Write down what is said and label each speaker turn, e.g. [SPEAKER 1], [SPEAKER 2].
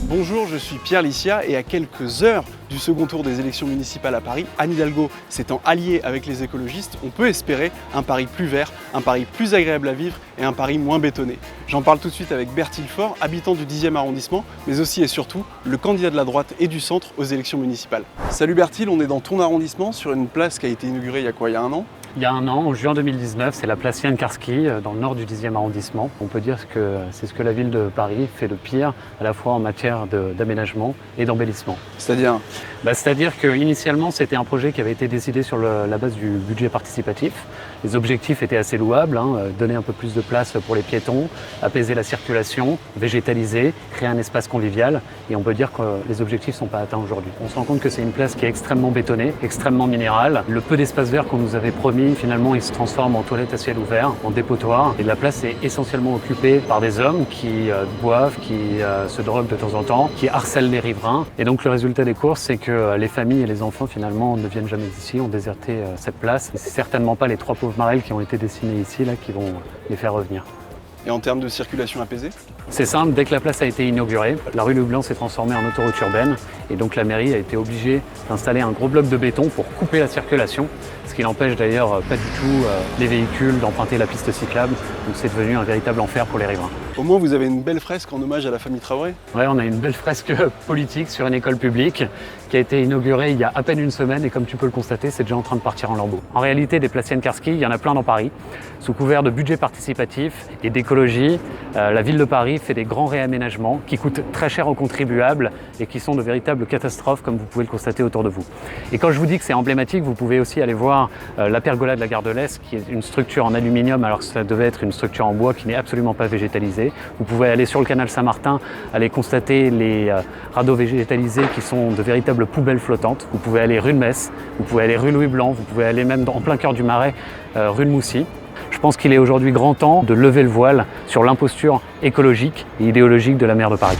[SPEAKER 1] Bonjour, je suis Pierre Licia et à quelques heures du second tour des élections municipales à Paris, Anne Hidalgo s'étant alliée avec les écologistes, on peut espérer un Paris plus vert, un Paris plus agréable à vivre et un Paris moins bétonné. J'en parle tout de suite avec Bertil Faure, habitant du 10e arrondissement, mais aussi et surtout le candidat de la droite et du centre aux élections municipales. Salut Bertil, on est dans ton arrondissement sur une place qui a été inaugurée il y a quoi, il y a un an ?
[SPEAKER 2] Il y a un an, en juin 2019, c'est la place Yann Karski, dans le nord du 10e arrondissement. On peut dire que c'est ce que la ville de Paris fait de pire, à la fois en matière d'aménagement et d'embellissement.
[SPEAKER 1] C'est-à-dire ?
[SPEAKER 2] C'est-à-dire qu'initialement, c'était un projet qui avait été décidé sur la base du budget participatif. Les objectifs étaient assez louables, donner un peu plus de place pour les piétons, apaiser la circulation, végétaliser, créer un espace convivial. Et on peut dire que les objectifs ne sont pas atteints aujourd'hui. On se rend compte que c'est une place qui est extrêmement bétonnée, extrêmement minérale. Le peu d'espace vert qu'on nous avait promis, finalement, il se transforme en toilette à ciel ouvert, en dépotoir. Et la place est essentiellement occupée par des hommes qui boivent, qui se droguent de temps en temps, qui harcèlent les riverains. Et donc le résultat des courses, c'est que les familles et les enfants, finalement, ne viennent jamais ici, ont déserté cette place. Et c'est certainement pas les 3 pauvres marelles qui ont été dessinés ici là, qui vont les faire revenir.
[SPEAKER 1] Et en termes de circulation apaisée ?
[SPEAKER 2] C'est simple, dès que la place a été inaugurée, la rue Leblanc s'est transformée en autoroute urbaine et donc la mairie a été obligée d'installer un gros bloc de béton pour couper la circulation, ce qui n'empêche d'ailleurs pas du tout les véhicules d'emprunter la piste cyclable, donc c'est devenu un véritable enfer pour les riverains.
[SPEAKER 1] Au moins vous avez une belle fresque en hommage à la famille Traoré ?
[SPEAKER 2] Ouais, on a une belle fresque politique sur une école publique qui a été inaugurée il y a à peine une semaine et comme tu peux le constater, c'est déjà en train de partir en lambeaux. En réalité, des places Yann Karski, il y en a plein dans Paris. Sous couvert de budget participatif et d'écologie, la ville de Paris fait des grands réaménagements qui coûtent très cher aux contribuables et qui sont de véritables catastrophes comme vous pouvez le constater autour de vous. Et quand je vous dis que c'est emblématique, vous pouvez aussi aller voir la pergola de la gare de l'Est qui est une structure en aluminium alors que ça devait être une structure en bois qui n'est absolument pas végétalisée. Vous pouvez aller sur le canal Saint-Martin, aller constater les radeaux végétalisés qui sont de véritables poubelles flottantes. Vous pouvez aller rue de Metz, vous pouvez aller rue Louis Blanc, vous pouvez aller même en plein cœur du Marais, rue de Moussy. Je pense qu'il est aujourd'hui grand temps de lever le voile sur l'imposture écologique et idéologique de la maire de Paris.